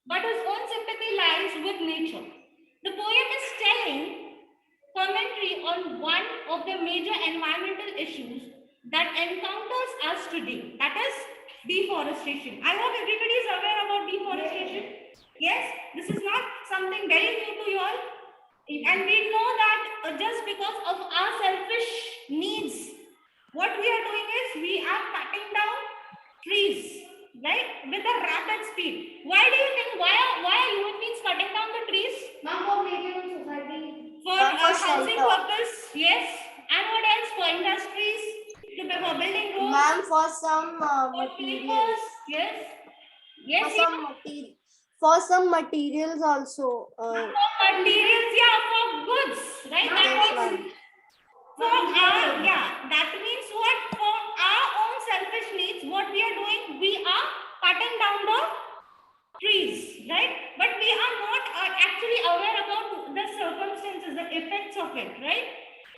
but whose own sympathy lies with nature. The poet is telling commentary on one of the major environmental issues that encounters us today, that is deforestation. I hope everybody is aware about deforestation. Yes, this is not something very new to you all. And we know that just because of our selfish needs, what we are doing is we are cutting down trees, right, with a rapid speed. Why do you think, why are human beings cutting down the trees? Ma'am, for making society. For housing purpose, yes. And what else? For industries, for building roads. Ma'am, for some materials. Yes. Yes. For some materials also. For materials, yeah, for goods, right? That means for our, yeah, that means what? For our own selfish needs, what we are doing, we are cutting down the trees, right? But we are not actually aware about the circumstances, the effects of it, right?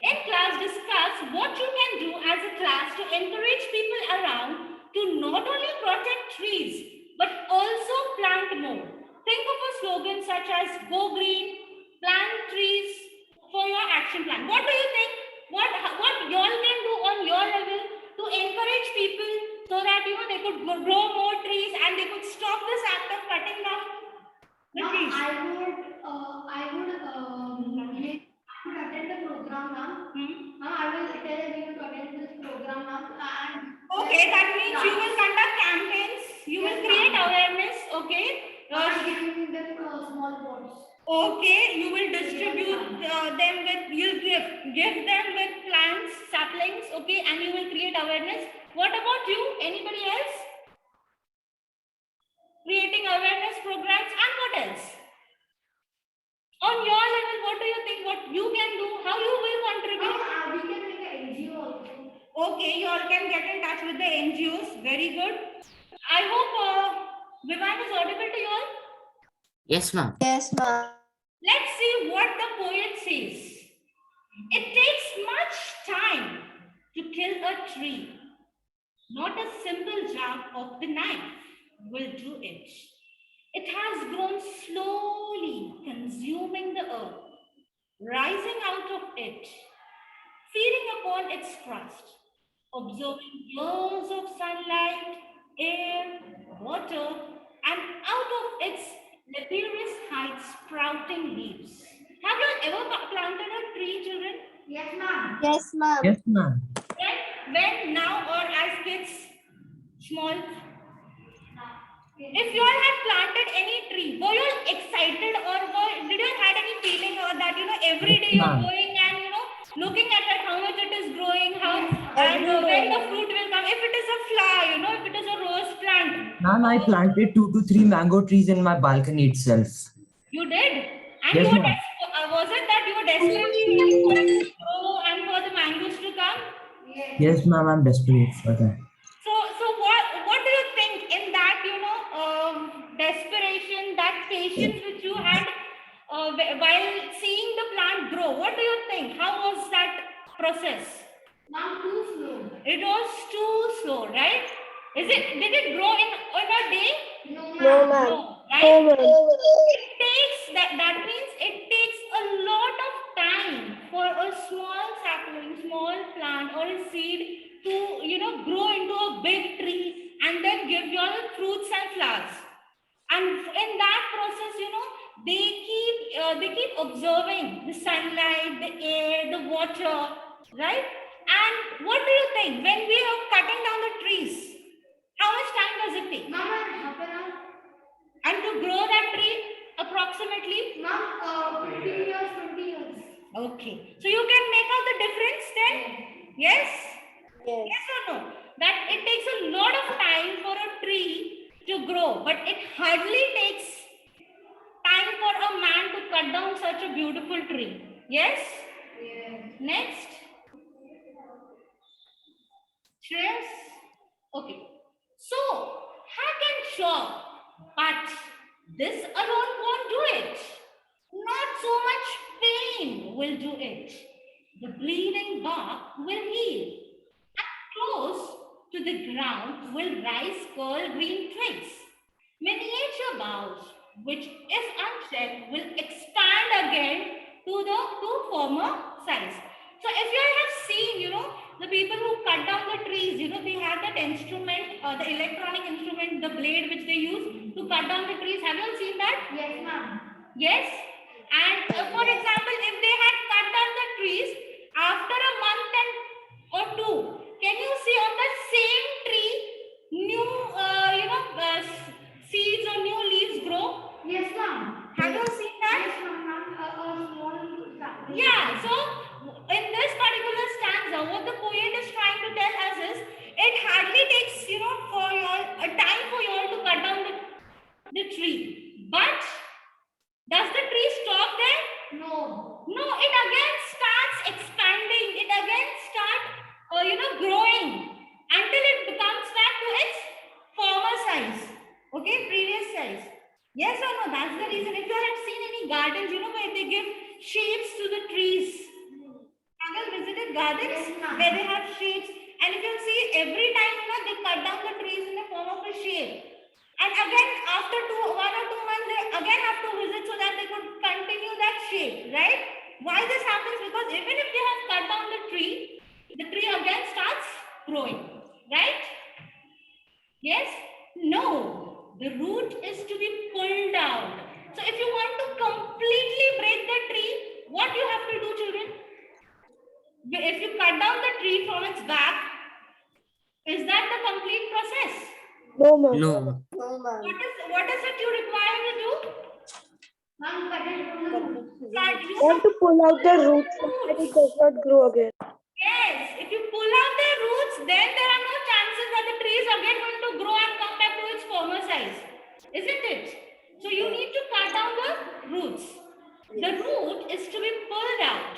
In class, discuss what you can do as a class to encourage people around to not only protect trees, but also plant more. Think of a slogan such as "Go Green, Plant Trees" for your action plan. What do you think? What y'all can do on your level to encourage people so that they could grow more trees and they could stop this act of cutting down the trees? I would attend the program, ma'am. I will tell you to attend this program, ma'am. Okay, that means you will conduct campaigns. You will create awareness. Okay. Giving them small pots. Okay, you will distribute them with, you'll give them with plants, saplings, okay, and you will create awareness. What about you? Anybody else? Creating awareness programs, and what else? On your level, what do you think? What you can do? How you will contribute? We can make an NGO also. Okay, you all can get in touch with the NGOs. Very good. I hope Vivan is audible to you all. Yes, ma'am. Yes, ma'am. Let's see what the poet says. It takes much time to kill a tree. Not a simple jab of the knife will do it. It has grown slowly, consuming the earth, rising out of it, feeding upon its crust, observing years of sunlight, air, water, and out of its laborious heights sprouting leaves. Have you ever planted a tree, children? Yes, ma'am. Yes, ma'am. Yes, ma'am. When now or as kids, small? If you all had planted any tree, were you all excited or did you all had any feeling or that every day you're going and looking at it, how much it is growing, and when the fruit will come, if it is a flower, if it is a rose plant. Ma'am, I planted 2 to 3 mango trees in my balcony itself. You did? And yes, was it that you were desperately waiting for it to grow and for the mangoes to come? Yes, ma'am, I'm desperate for that. So what do you think in that, desperation, that patience which you had while seeing the plant grow? What do you think? How was that process? Ma'am, too slow. It was too slow, right? Did it grow in a day? No, ma'am. No, right? It takes, that means it takes a lot of time for a small sapling, small plant or a seed to, grow into a big tree and then give you all the fruits and flowers. And in that process, they keep observing the sunlight, the air, the water, right? And what do you think? When we are cutting down the trees, how much time does it take? Ma'am, half an hour. And to grow that tree, approximately? Ma'am, 15 years, 20 years. Okay. So you can make out the difference then? Yes? Yes. Yes or no? That it takes a lot of time for a tree to grow, but it hardly takes time for a man to cut down such a beautiful tree. Yes? Yes. Next. Stress. Okay. So, hack and chop, but this alone won't do it. Not so much pain will do it. The bleeding bark will heal. And close to the ground will rise curl green twigs. Miniature boughs which if unchecked will expand again to former size. So if you have seen, the people who cut down the trees, they have that instrument, the electronic instrument, the blade which they use to cut down the trees. Have you seen that? Yes, ma'am. Yes. And for example, if they had cut down the trees after a month or two, can you see on the same tree new, seeds or new leaves grow? Yes, ma'am. Have you seen that? Yes, ma'am. A small sapling. Yeah. So in this particular stanza, what the poet is trying to tell us is, it hardly takes, for your a time for you all to cut down the tree, but does the tree stop there? No. No, it again starts expanding. It again starts, growing until it becomes back to its former size. Okay, previous size. Yes or no? That's the reason. If you have seen any gardens, where they give shapes to the trees. Have you visited gardens? Yes, ma'am. Where they have shapes? And if you see, every time, they cut down the trees in the form of a shape. And again, after 1 or 2 months, they again have to visit so that they could continue that shape, right? Why this happens? Because even if they have cut down the tree again starts growing, right? Yes? No. The root is to be pulled out. So if you want to completely break the tree, what you have to do, children? If you cut down the tree from its back, is that the complete process? No, ma'am. No. What is it you require to do? Ma'am, cut it from the root. You You have to pull out the roots so that it does not grow again. Yes, if you pull out the roots, then there are no chances that the tree is again going to grow and come back to its former size, isn't it? So you need to cut down the roots. The root is to be pulled out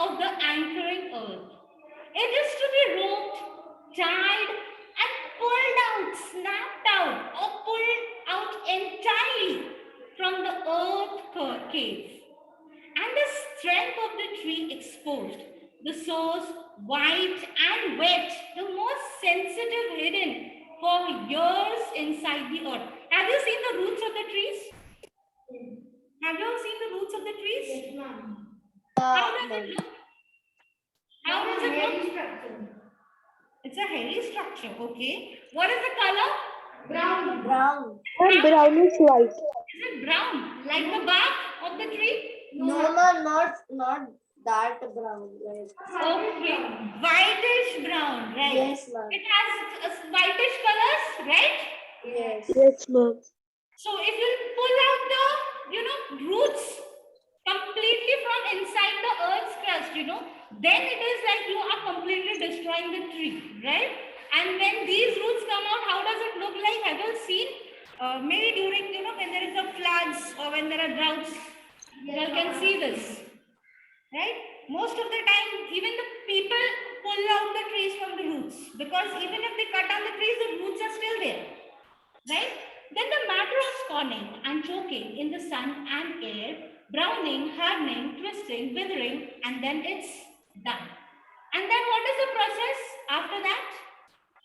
of the anchoring earth. It is to be roped, tied, and pulled out, snapped out, or pulled out entirely from the earth cave. And the strength of the tree exposed, the source white and wet, the most sensitive hidden for years inside the earth. Have you seen the roots of the trees? Have you seen the roots of the trees? Yes, ma'am. How does it look? How does it Hairy look? structure. It's a hairy structure, okay. What is the color? Brown. And brownish white. Is it brown, like the bark of the tree? No, ma'am, not that brown. Like, Okay, whitish brown, right? yes, ma'am. It has whitish colors, right? Yes. Yes, ma'am. So if you pull out the, roots completely from inside the earth's crust, then it is like you are completely destroying the tree, right? And when these roots come out, how does it look like? Have you seen? Maybe during, when there is a floods or when there are droughts, you can see this, right? Most of the time, even the people pull out the trees from the roots, because even if they cut down the trees, the roots are still there, right? Then the matter of scorning and choking in the sun and air, browning, hardening, twisting, withering, and then it's done. And then what is the process after that?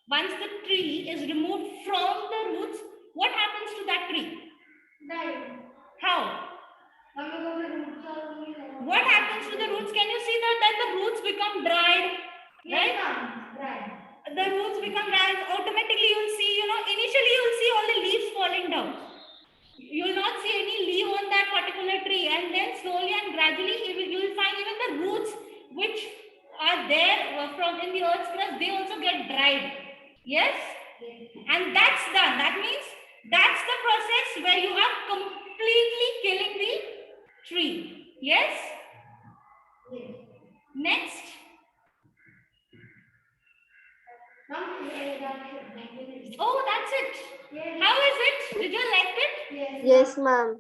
Once the tree is removed from the roots, what happens to that tree? Die. How? What happens to the roots? Can you see that then the roots become dried, right? Right. The roots become dried. Automatically you'll see, initially you'll see all the leaves falling down. You will not see any leaf on that particular tree, and then slowly and gradually you will find even the roots which are there from in the earth's crust, they also get dried. Yes? And that's done. That means that's the process where you are completely killing the tree. Yes? Next. Oh, that's it. How is it? Did you like it? Yes, ma'am.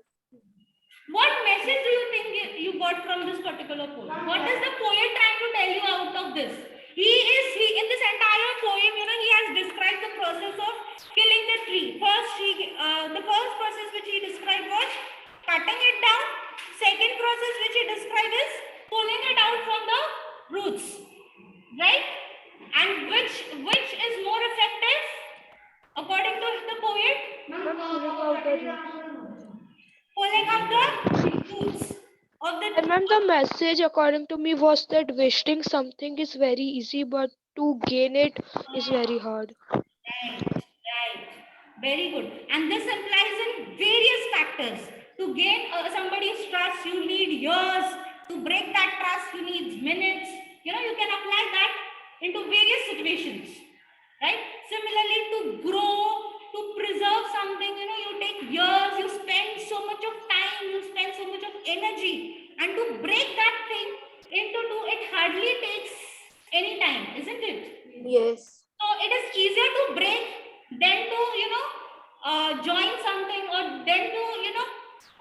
What message do you think you got from this particular poem? What is the poet trying to tell you out of this? He in this entire poem, he has described the process of killing the tree. First, the first process which he described was cutting it down. Second process which he described is pulling it out from the roots, right? And which is more effective according to the poet? pulling up the roots of the. And ma'am, the message according to me was that wasting something is very easy, but to gain it is very hard. Right. Very good. And this implies in various factors. To gain somebody's trust, you need years. To break that trust, you need minutes. You know, you can apply that into various situations. Right? Similarly, to grow, to preserve something, you know, you take years, you spend so much of time, you spend so much of energy. And to break that thing into two, it hardly takes any time, isn't it? Yes. So it is easier to break than to, you know, join something or than to, you know,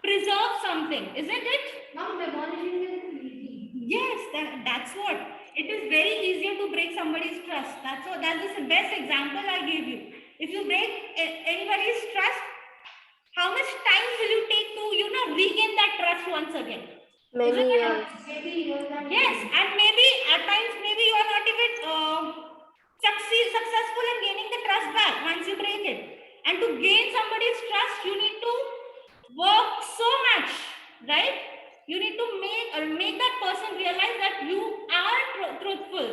preserve something, isn't it? Ma'am, demolishing is easy. Yes, that's what. It is very easier to break somebody's trust. That's the best example I gave you. If you break anybody's trust, how much time will you take to, you know, regain that trust once again? Many Isn't it? years. Maybe years and Yes, and maybe at times maybe you are not even successful in gaining the trust back once you break it. And to gain somebody's trust, you need to work so much, right? You need to make that person realize that you are truthful.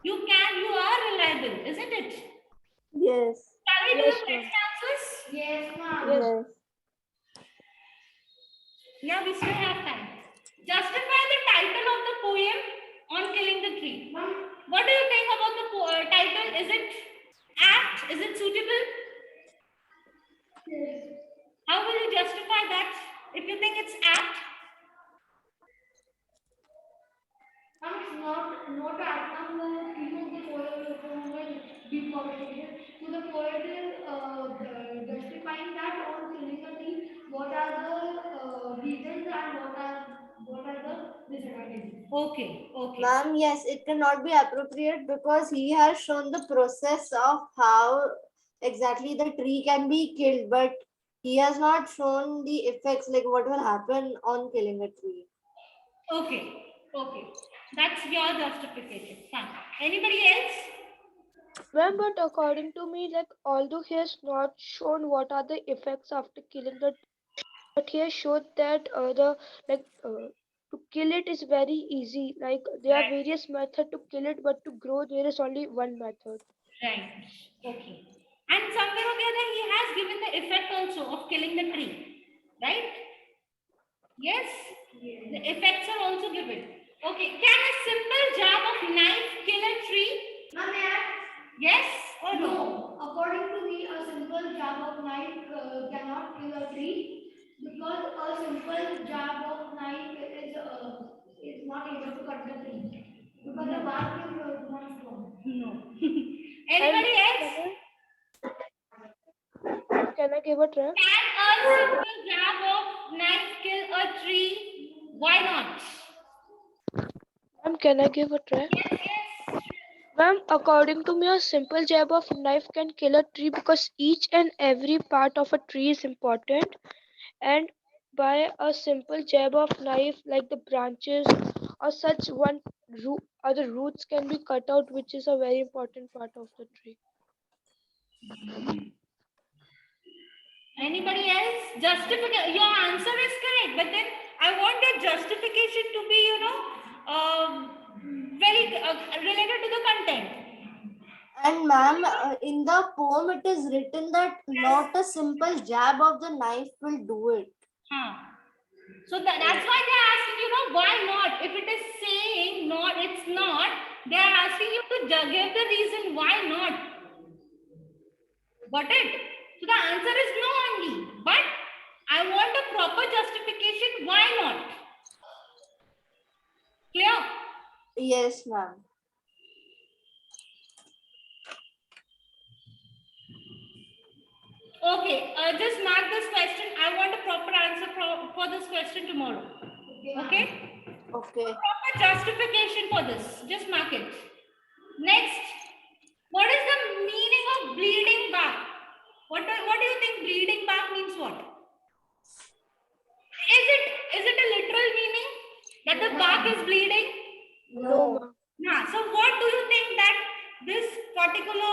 You are reliable, isn't it? Yes. Shall we do Yes, the ma'am. question answers? yes, ma'am. Yes. Yes. Yeah, we still have time. Justify the title of the poem on killing the tree. Ma'am, What do you think about the title? Is it apt? Is it suitable? yes. How will you justify that if you think it's apt? Ma'am, it's not at the theme of the poem will be complicated. So the poet is justifying that on killing a tree. What are the reasons and what are the disadvantages? Okay. Ma'am, yes, it cannot be appropriate because he has shown the process of how exactly the tree can be killed, but he has not shown the effects, like what will happen on killing a tree. Okay. That's your justification. Fine. Anybody else? Ma'am, but according to me, like although he has not shown what are the effects after killing the, but he has showed that to kill it is very easy. Like there are Right. various methods to kill it, but to grow there is only one method. Right. Okay. And somewhere or the other, he has given the effect also of killing the tree. Right? Yes? The effects are also given. Okay. Can a simple jab of knife kill a tree? Ma'am, may I? Yes or no? No. According to me, a simple jab of knife cannot kill a tree because a simple jab of knife is not able to cut the tree because the bark is not strong. No. And Anybody else? can I give a try? Can a simple jab of knife kill a tree? Why not? Ma'am, can I give a try? Yes. Ma'am, according to me, a simple jab of knife can kill a tree because each and every part of a tree is important. And by a simple jab of knife, like the branches or such one root, other roots can be cut out, which is a very important part of the tree. Anybody else? Justification. Your answer is correct, but then I want your justification to be, you know, very related to the content. And ma'am, in the poem it is written that not a simple jab of the knife will do it. So that's why they're asking, you know, why not? If it is saying not, it's not, they're asking you to give the reason why not. Got it? So the answer is no only, but I want a proper justification why not. Clear? Yes, ma'am. Okay, just mark this question. I want a proper answer for this question tomorrow. Okay? Okay. Proper justification for this. Just mark it. Next, what is the meaning of bleeding back? What do you think bleeding back means what? Is it a literal meaning that the bark is bleeding? No, ma'am. Yeah. So what do you think that this particular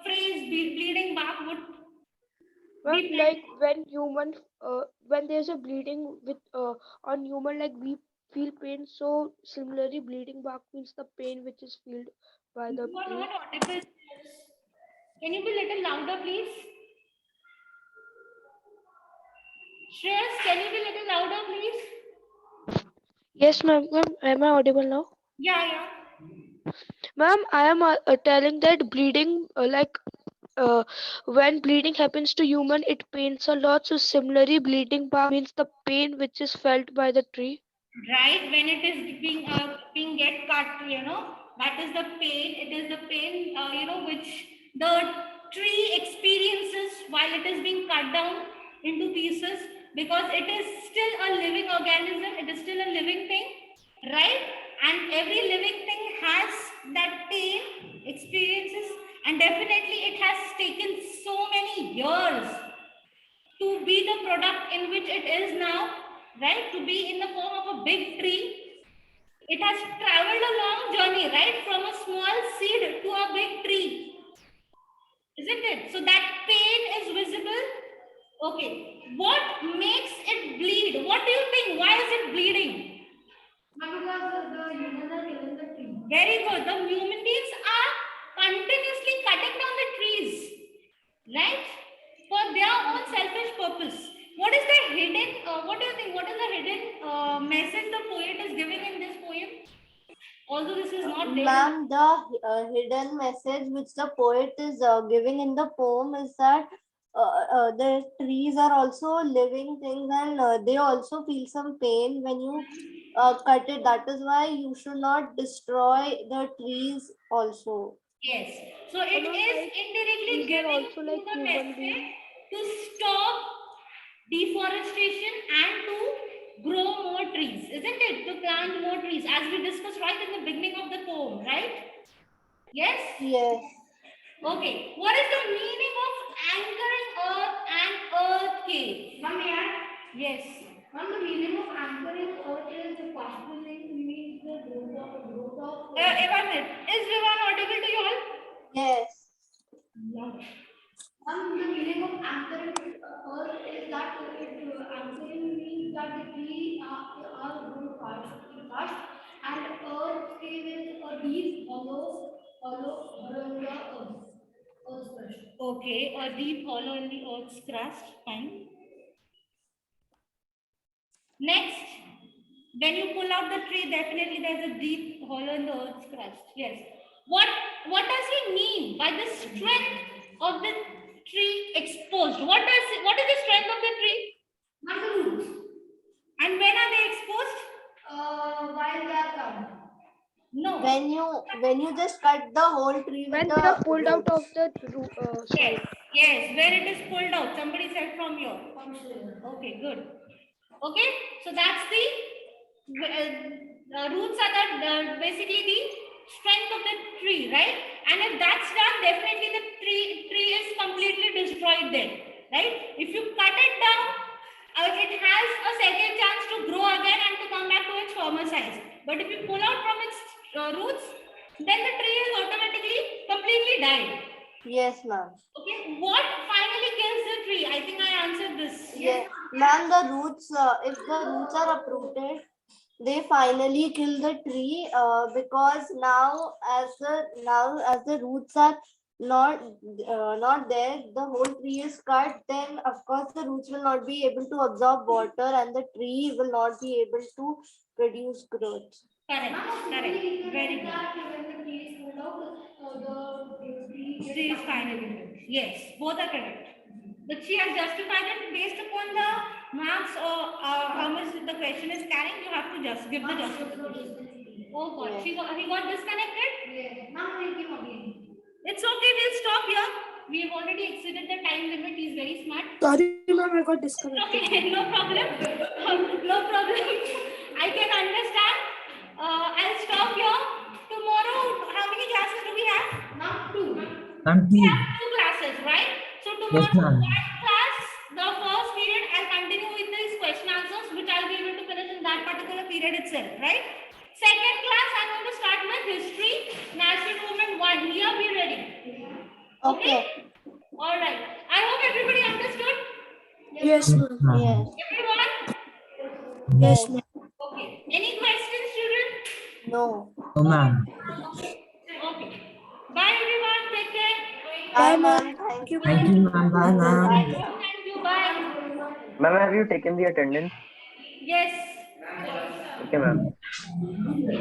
phrase bleeding back would Ma'am, Deep like when there's a bleeding with on human, like we feel pain. So similarly, bleeding bark means the pain which is felt by the You are tree. not audible. Can you be a little louder, please? Shreyas, can you be a little louder, please? Yes, ma'am. Ma'am, am I audible now? Yeah, yeah. Ma'am, I am telling that bleeding, uh, when bleeding happens to human, it pains a lot. So similarly, bleeding bark means the pain which is felt by the tree. Right, when it is being get cut, that is the pain. It is the pain, which the tree experiences while it is being cut down into pieces, because it is still a living organism, it is still a living thing, right? And every living thing has that pain experiences, and definitely it has taken so many years to be the product in which it is now, right? To be in the form of a big tree. It has traveled a long journey, right? From a small seed to a big tree, isn't it? So that pain is visible. Okay. What makes it bleed? What do you think? Why is it bleeding? Because the humans are killing the tree. Very good. The human beings are continuously cutting down the trees, right? For their own selfish purpose. What is the hidden, what do you think? What is the hidden message the poet is giving in this poem? Although this is not there. Ma'am, the hidden message which the poet is giving in the poem is that the trees are also living things, and they also feel some pain when you cut it. That is why you should not destroy the trees also. Yes. So it Ma'am, is like indirectly trees are giving also you like the human message beings. to stop deforestation and to grow more trees, isn't it? To plant more trees, as we discussed right in the beginning of the poem, right? Yes? Yes. Okay. What is the meaning of anchoring earth and earth cave? Ma'am, Yes. ma'am, the meaning of anchoring earth is postulating means the growth of. One minute. Is Vivan audible to you all? Yes. The meaning of anchoring earth is that anchoring means that the tree are going fast, and earth cave is a deep hollow in the earth's crust. Okay. A deep hollow in the earth's crust. Fine. Next, when you pull out the tree, definitely there's a deep hollow in the earth's crust. Yes. What does he mean by the strength of the tree exposed? What is the strength of the tree? Not the roots. And when are they exposed? While they are cut. No. When you just cut the whole tree with When they are the pulled out of roots. the soil. Yes. Yes. Where it is pulled out. Somebody said from here. Okay. Good. Okay. So that's the roots are basically the strength of the tree, right? And if that's done, definitely the tree is completely destroyed then, right? If you cut it down, it has a second chance to grow again and to come back to its former size. But if you pull out from its roots, then the tree is automatically completely died. Yes, ma'am. Okay, what finally kills the tree? I think I answered this. Yes, ma'am. The roots, if the roots are uprooted, they finally kill the tree because now as the roots are not there, the whole tree is cut. Then of course the roots will not be able to absorb water, and the tree will not be able to produce growth. Correct, correct. Very good. That when the tree is pulled out, the She is finally correct. Yes, both are correct. But she has justified it based upon the marks or how much the question is carrying. You have to just give the justification. Oh God, he got disconnected. Yes. Now we came again. It's okay. We'll stop here. We have already exceeded the time limit. He's very smart. Sorry, ma'am, I got disconnected. Okay, no problem. No problem. I can understand. I'll stop here. Tomorrow, how many classes do we have? Now two. I'm We two. have two classes, right? So Yes, tomorrow, ma'am. that class, the first period, I'll continue with these question answers, which I'll be able to finish in that particular period itself, right? Second class, I'm going to start with history, national movement 1. Here, be ready. Okay? All right. I hope everybody understood. Yes, ma'am. Yes. Everyone? Yes, Yes. ma'am. Okay. Any questions, children? No. Oh, ma'am. Okay. Bye, everyone. Take care. Bye, Bye, ma'am. ma'am. Thank Thank you, you. Thank ma'am. you, ma'am. Bye, ma'am. Bye, ma'am. Thank you. Bye. Ma'am, have you taken the attendance? Yes. Okay, ma'am.